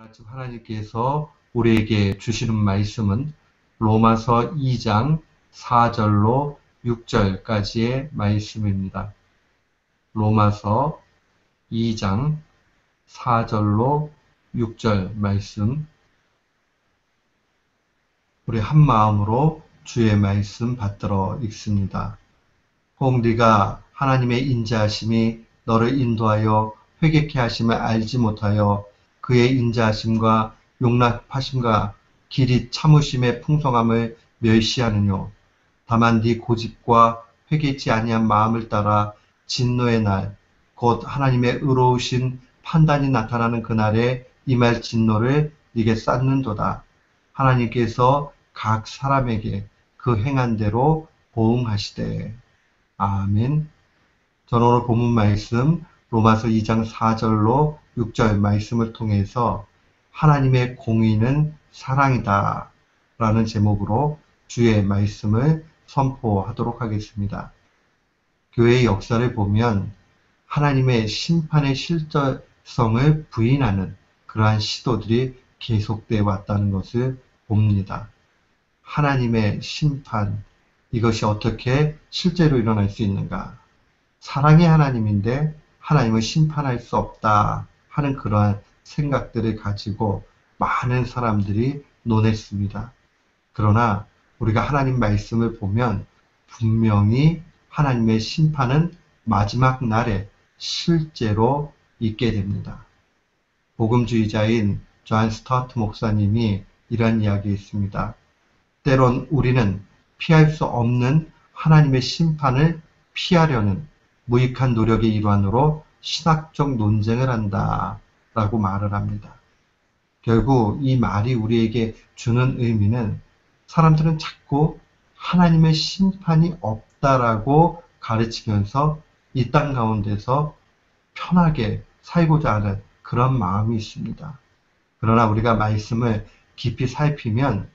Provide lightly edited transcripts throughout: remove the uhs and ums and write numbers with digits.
오늘 아침 하나님께서 우리에게 주시는 말씀은 로마서 2장 4절로 6절까지의 말씀입니다. 로마서 2장 4절로 6절 말씀, 우리 한 마음으로 주의 말씀 받들어 읽습니다. 혹 네가 하나님의 인자하심이 너를 인도하여 회개케 하심을 알지 못하여 그의 인자하심과 용납하심과 길이 참으심의 풍성함을 멸시하느뇨. 다만 네 고집과 회개치 아니한 마음을 따라 진노의 날, 곧 하나님의 의로우신 판단이 나타나는 그날에 임할 진노를 네게 쌓는도다. 하나님께서 각 사람에게 그 행한 대로 보응하시되. 아멘. 저는 오늘 본문 말씀 로마서 2장 4절로 6절 말씀을 통해서 하나님의 공의는 사랑이다 라는 제목으로 주의 말씀을 선포하도록 하겠습니다. 교회의 역사를 보면 하나님의 심판의 실질성을 부인하는 그러한 시도들이 계속되어 왔다는 것을 봅니다. 하나님의 심판, 이것이 어떻게 실제로 일어날 수 있는가? 사랑의 하나님인데 하나님을 심판할 수 없다 하는 그러한 생각들을 가지고 많은 사람들이 논했습니다. 그러나 우리가 하나님 말씀을 보면 분명히 하나님의 심판은 마지막 날에 실제로 있게 됩니다. 복음주의자인 존 스타트 목사님이 이런 이야기했습니다. 때론 우리는 피할 수 없는 하나님의 심판을 피하려는 무익한 노력의 일환으로 신학적 논쟁을 한다 라고 말을 합니다. 결국 이 말이 우리에게 주는 의미는 사람들은 자꾸 하나님의 심판이 없다라고 가르치면서 이 땅 가운데서 편하게 살고자 하는 그런 마음이 있습니다. 그러나 우리가 말씀을 깊이 살피면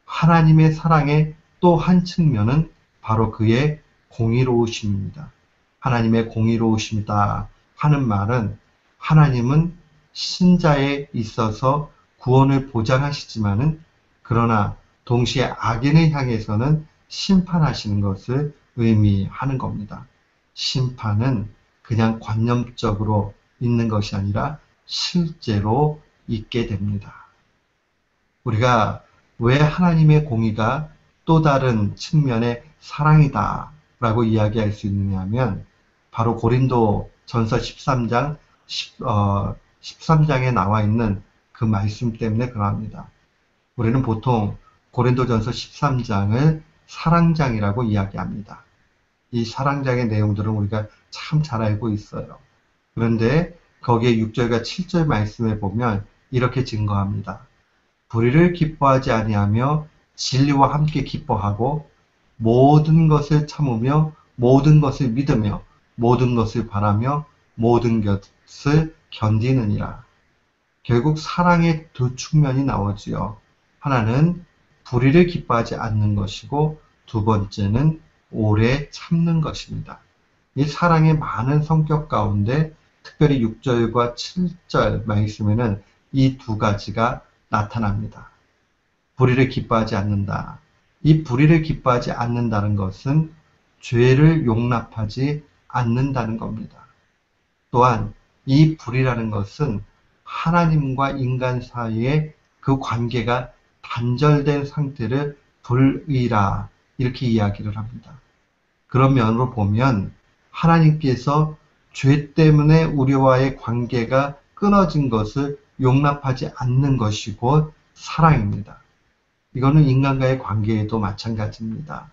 하나님의 사랑의 또 한 측면은 바로 그의 공의로우심입니다. 하나님의 공의로우심이다 하는 말은 하나님은 신자에 있어서 구원을 보장하시지만은 그러나 동시에 악인을 향해서는 심판하시는 것을 의미하는 겁니다. 심판은 그냥 관념적으로 있는 것이 아니라 실제로 있게 됩니다. 우리가 왜 하나님의 공의가 또 다른 측면의 사랑이다 라고 이야기할 수 있느냐면 바로 고린도 전서 13장 13장에 나와 있는 그 말씀 때문에 그러합니다. 우리는 보통 고린도 전서 13장을 사랑장이라고 이야기합니다. 이 사랑장의 내용들은 우리가 참 잘 알고 있어요. 그런데 거기에 6절과 7절 말씀에 보면 이렇게 증거합니다. 불의를 기뻐하지 아니하며 진리와 함께 기뻐하고 모든 것을 참으며 모든 것을 믿으며 모든 것을 바라며 모든 것을 견디느니라. 결국 사랑의 두 측면이 나오지요. 하나는 불의를 기뻐하지 않는 것이고 두 번째는 오래 참는 것입니다. 이 사랑의 많은 성격 가운데 특별히 6절과 7절 말씀에는 이 두 가지가 나타납니다. 불의를 기뻐하지 않는다. 이 불의를 기뻐하지 않는다는 것은 죄를 용납하지 않는다는 겁니다. 또한 이 불의라는 것은 하나님과 인간 사이의 그 관계가 단절된 상태를 불의라 이렇게 이야기를 합니다. 그런 면으로 보면 하나님께서 죄 때문에 우리와의 관계가 끊어진 것을 용납하지 않는 것이고 사랑입니다. 이거는 인간과의 관계에도 마찬가지입니다.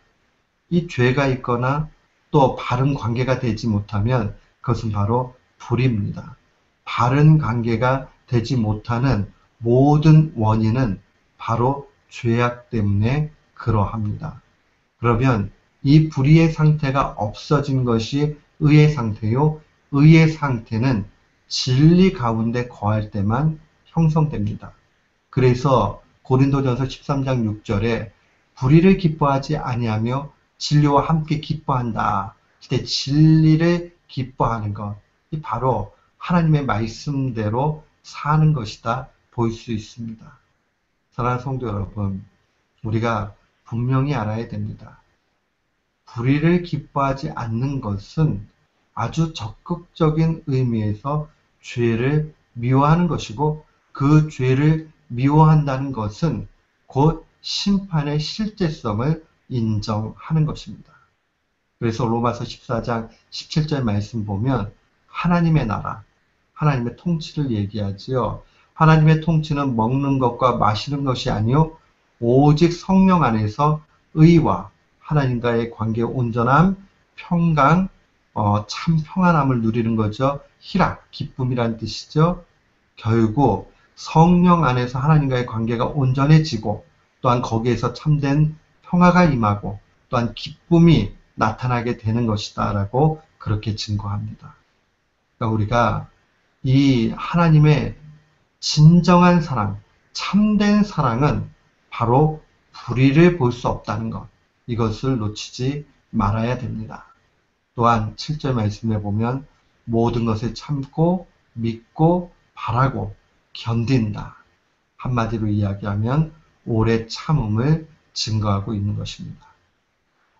이 죄가 있거나 또 바른 관계가 되지 못하면 그것은 바로 불의입니다. 바른 관계가 되지 못하는 모든 원인은 바로 죄악 때문에 그러합니다. 그러면 이 불의의 상태가 없어진 것이 의의 상태요. 의의 상태는 진리 가운데 거할 때만 형성됩니다. 그래서 고린도전서 13장 6절에 불의를 기뻐하지 아니하며 진리와 함께 기뻐한다. 그때 진리를 기뻐하는 것, 이 바로 하나님의 말씀대로 사는 것이다 볼 수 있습니다. 사랑하는 성도 여러분, 우리가 분명히 알아야 됩니다. 불의를 기뻐하지 않는 것은 아주 적극적인 의미에서 죄를 미워하는 것이고, 그 죄를 미워한다는 것은 곧 심판의 실제성을 인정하는 것입니다. 그래서 로마서 14장 17절 말씀 보면 하나님의 나라, 하나님의 통치를 얘기하지요. 하나님의 통치는 먹는 것과 마시는 것이 아니요 오직 성령 안에서 의와 하나님과의 관계의 온전함, 평강, 참 평안함을 누리는 거죠. 희락, 기쁨이란 뜻이죠. 결국 성령 안에서 하나님과의 관계가 온전해지고 또한 거기에서 참된 평화가 임하고 또한 기쁨이 나타나게 되는 것이다 라고 그렇게 증거합니다. 그러니까 우리가 이 하나님의 진정한 사랑, 참된 사랑은 바로 불의를 볼 수 없다는 것, 이것을 놓치지 말아야 됩니다. 또한 7절 말씀에 보면 모든 것을 참고 믿고 바라고 견딘다. 한마디로 이야기하면 오래 참음을 증거하고 있는 것입니다.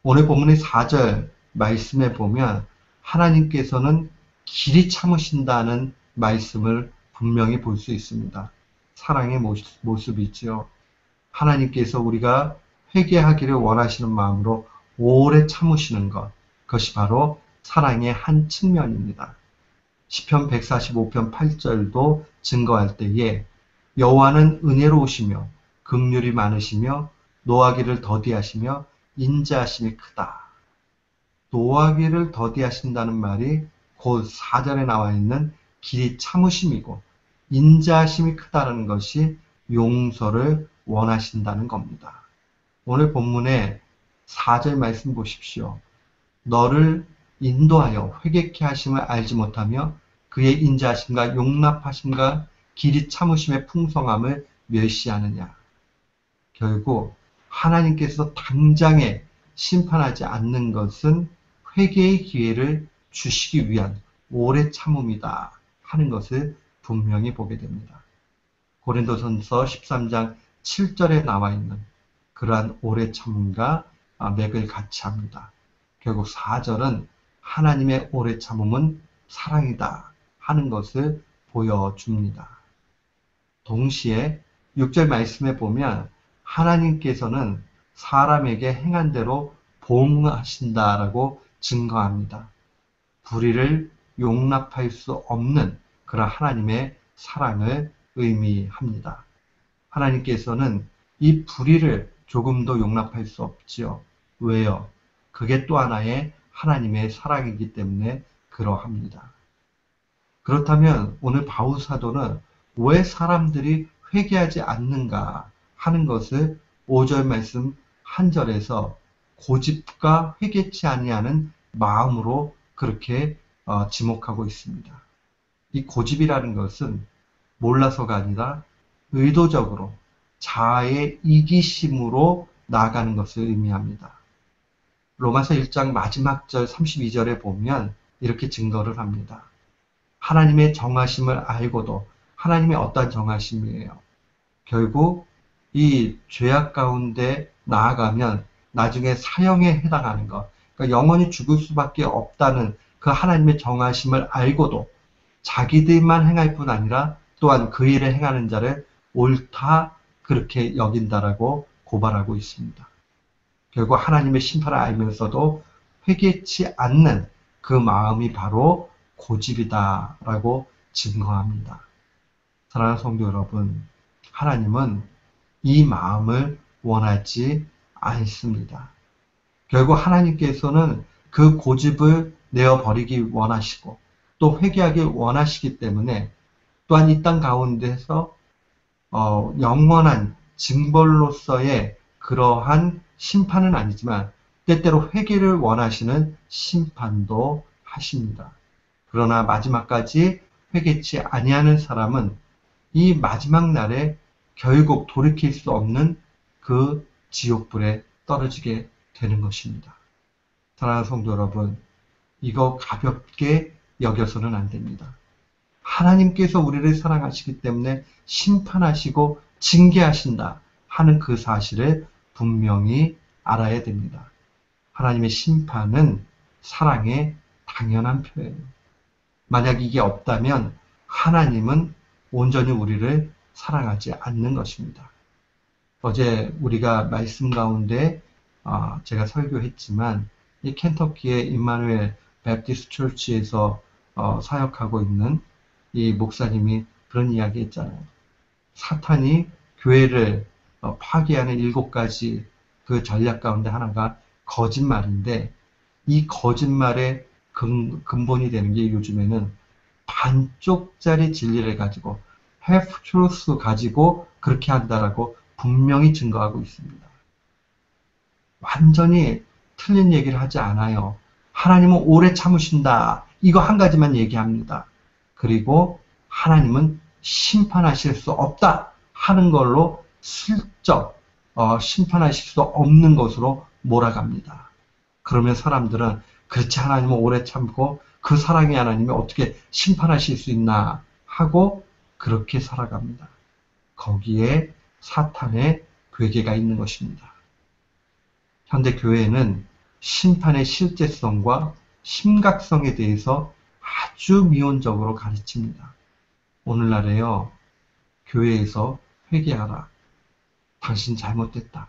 오늘 본문의 4절 말씀에 보면 하나님께서는 길이 참으신다는 말씀을 분명히 볼 수 있습니다. 사랑의 모습이지요. 하나님께서 우리가 회개하기를 원하시는 마음으로 오래 참으시는 것, 그것이 바로 사랑의 한 측면입니다. 시편 145편 8절도 증거할 때에 여호와는 은혜로우시며 긍휼이 많으시며 노하기를 더디하시며 인자하심이 크다. 노하기를 더디하신다는 말이 곧 4절에 나와 있는 길이 참으심이고 인자하심이 크다는 것이 용서를 원하신다는 겁니다. 오늘 본문의 4절 말씀 보십시오. 너를 인도하여 회개케 하심을 알지 못하며 그의 인자하심과 용납하심과 길이 참으심의 풍성함을 멸시하느냐. 결국 하나님께서 당장에 심판하지 않는 것은 회개의 기회를 주시기 위한 오래 참음이다 하는 것을 분명히 보게 됩니다. 고린도전서 13장 7절에 나와 있는 그러한 오래 참음과 맥을 같이 합니다. 결국 4절은 하나님의 오래 참음은 사랑이다 하는 것을 보여줍니다. 동시에 6절 말씀에 보면 하나님께서는 사람에게 행한 대로 보응하신다라고 증거합니다. 불의를 용납할 수 없는 그런 하나님의 사랑을 의미합니다. 하나님께서는 이 불의를 조금도 용납할 수 없지요. 왜요? 그게 또 하나의 하나님의 사랑이기 때문에 그러합니다. 그렇다면 오늘 바울 사도는 왜 사람들이 회개하지 않는가 하는 것을 5절 말씀 한 절에서 고집과 회개치 아니하는 마음으로 그렇게 지목하고 있습니다. 이 고집이라는 것은 몰라서가 아니라 의도적으로 자아의 이기심으로 나아가는 것을 의미합니다. 로마서 1장 마지막 절 32절에 보면 이렇게 증거를 합니다. 하나님의 정하심을 알고도 하나님의 어떠한 정하심이에요. 결국 이 죄악 가운데 나아가면 나중에 사형에 해당하는 것, 그러니까 영원히 죽을 수밖에 없다는 그 하나님의 정하심을 알고도 자기들만 행할 뿐 아니라 또한 그 일을 행하는 자를 옳다 그렇게 여긴다라고 고발하고 있습니다. 결국 하나님의 심판을 알면서도 회개치 않는 그 마음이 바로 고집이다라고 증거합니다. 사랑하는 성도 여러분, 하나님은 이 마음을 원하지 않습니다. 결국 하나님께서는 그 고집을 내어버리기 원하시고 또 회개하기 원하시기 때문에 또한 이 땅 가운데서 영원한 징벌로서의 그러한 심판은 아니지만 때때로 회개를 원하시는 심판도 하십니다. 그러나 마지막까지 회개치 아니하는 사람은 이 마지막 날에 결국 돌이킬 수 없는 그 지옥불에 떨어지게 되는 것입니다. 사랑하는 성도 여러분, 이거 가볍게 여겨서는 안 됩니다. 하나님께서 우리를 사랑하시기 때문에 심판하시고 징계하신다 하는 그 사실을 분명히 알아야 됩니다. 하나님의 심판은 사랑의 당연한 표예요. 만약 이게 없다면 하나님은 온전히 우리를 사랑하지 않는 것입니다. 어제 우리가 말씀 가운데 제가 설교했지만 이 켄터키의 임마누엘 베프티스트 처치에서 사역하고 있는 이 목사님이 그런 이야기 했잖아요. 사탄이 교회를 파괴하는 7가지 그 전략 가운데 하나가 거짓말인데, 이 거짓말의 근본이 되는 게 요즘에는 반쪽짜리 진리를 가지고 half truth 가지고 그렇게 한다라고 분명히 증거하고 있습니다. 완전히 틀린 얘기를 하지 않아요. 하나님은 오래 참으신다. 이거 한 가지만 얘기합니다. 그리고 하나님은 심판하실 수 없다 하는 걸로 슬쩍 심판하실 수 없는 것으로 몰아갑니다. 그러면 사람들은 그렇지, 하나님은 오래 참고 그 사랑의 하나님이 어떻게 심판하실 수 있나 하고 그렇게 살아갑니다. 거기에 사탄의 괴계가 있는 것입니다. 현대 교회는 심판의 실제성과 심각성에 대해서 아주 미온적으로 가르칩니다. 오늘날에요, 교회에서 회개하라. 당신 잘못됐다.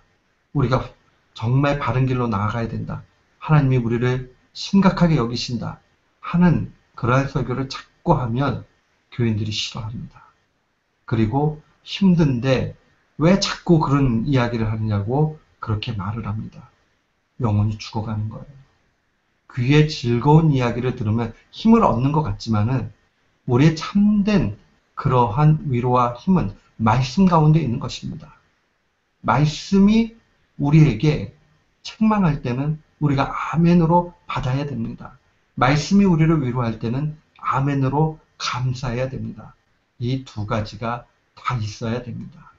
우리가 정말 바른 길로 나아가야 된다. 하나님이 우리를 심각하게 여기신다 하는 그러한 설교를 자꾸 하면 교인들이 싫어합니다. 그리고 힘든데 왜 자꾸 그런 이야기를 하느냐고 그렇게 말을 합니다. 영혼이 죽어가는 거예요. 귀에 즐거운 이야기를 들으면 힘을 얻는 것 같지만은 우리의 참된 그러한 위로와 힘은 말씀 가운데 있는 것입니다. 말씀이 우리에게 책망할 때는 우리가 아멘으로 받아야 됩니다. 말씀이 우리를 위로할 때는 아멘으로 감사해야 됩니다. 이 2가지가 다 있어야 됩니다.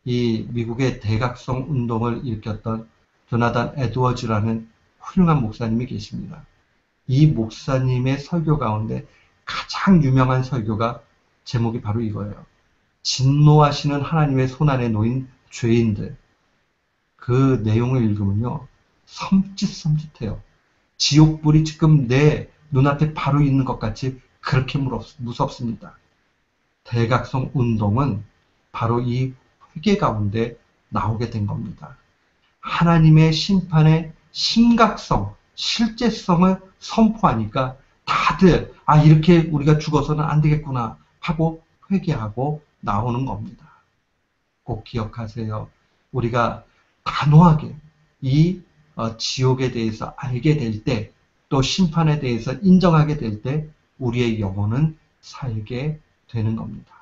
이 미국의 대각성 운동을 일으켰던 조나단 에드워즈라는 훌륭한 목사님이 계십니다. 이 목사님의 설교 가운데 가장 유명한 설교가 제목이 바로 이거예요. 진노하시는 하나님의 손안에 놓인 죄인들. 그 내용을 읽으면요, 섬찟섬찟해요. 지옥불이 지금 내 눈앞에 바로 있는 것 같이 그렇게 무섭습니다. 대각성 운동은 바로 이 회개 가운데 나오게 된 겁니다. 하나님의 심판의 심각성, 실제성을 선포하니까 다들 이렇게 우리가 죽어서는 안 되겠구나 하고 회개하고 나오는 겁니다. 꼭 기억하세요. 우리가 단호하게 이 지옥에 대해서 알게 될 때, 또 심판에 대해서 인정하게 될 때 우리의 영혼은 살게 되는 겁니다.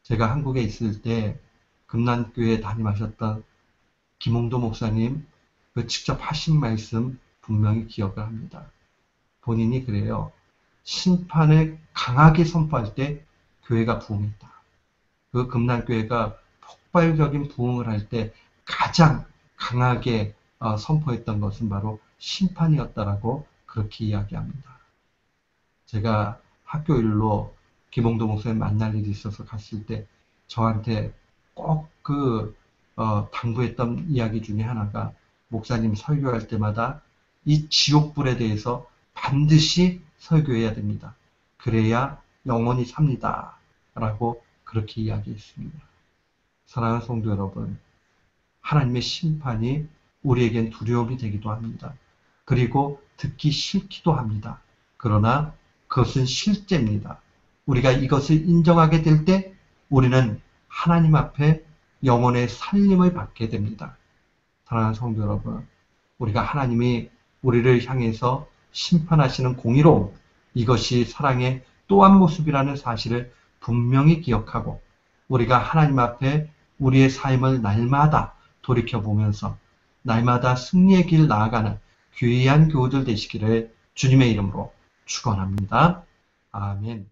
제가 한국에 있을 때 금난교회 담임하셨던 김홍도 목사님 그 직접 하신 말씀 분명히 기억을 합니다. 본인이 그래요. 심판을 강하게 선포할 때 교회가 부흥했다. 그 금난교회가 폭발적인 부흥을 할 때 가장 강하게 선포했던 것은 바로 심판이었다라고 그렇게 이야기합니다. 제가 학교 일로 김홍도 목사님 만날 일이 있어서 갔을 때 저한테 꼭 당부했던 이야기 중에 하나가, 목사님 설교할 때마다 이 지옥불에 대해서 반드시 설교해야 됩니다. 그래야 영원히 삽니다. 라고 그렇게 이야기했습니다. 사랑하는 성도 여러분, 하나님의 심판이 우리에겐 두려움이 되기도 합니다. 그리고 듣기 싫기도 합니다. 그러나 그것은 실제입니다. 우리가 이것을 인정하게 될 때 우리는 하나님 앞에 영혼의 살림을 받게 됩니다. 사랑하는 성도 여러분, 우리가 하나님이 우리를 향해서 심판하시는 공의로움, 이것이 사랑의 또 한 모습이라는 사실을 분명히 기억하고 우리가 하나님 앞에 우리의 삶을 날마다 돌이켜보면서 날마다 승리의 길 나아가는 귀한 교우들 되시기를 주님의 이름으로 축원합니다. 아멘.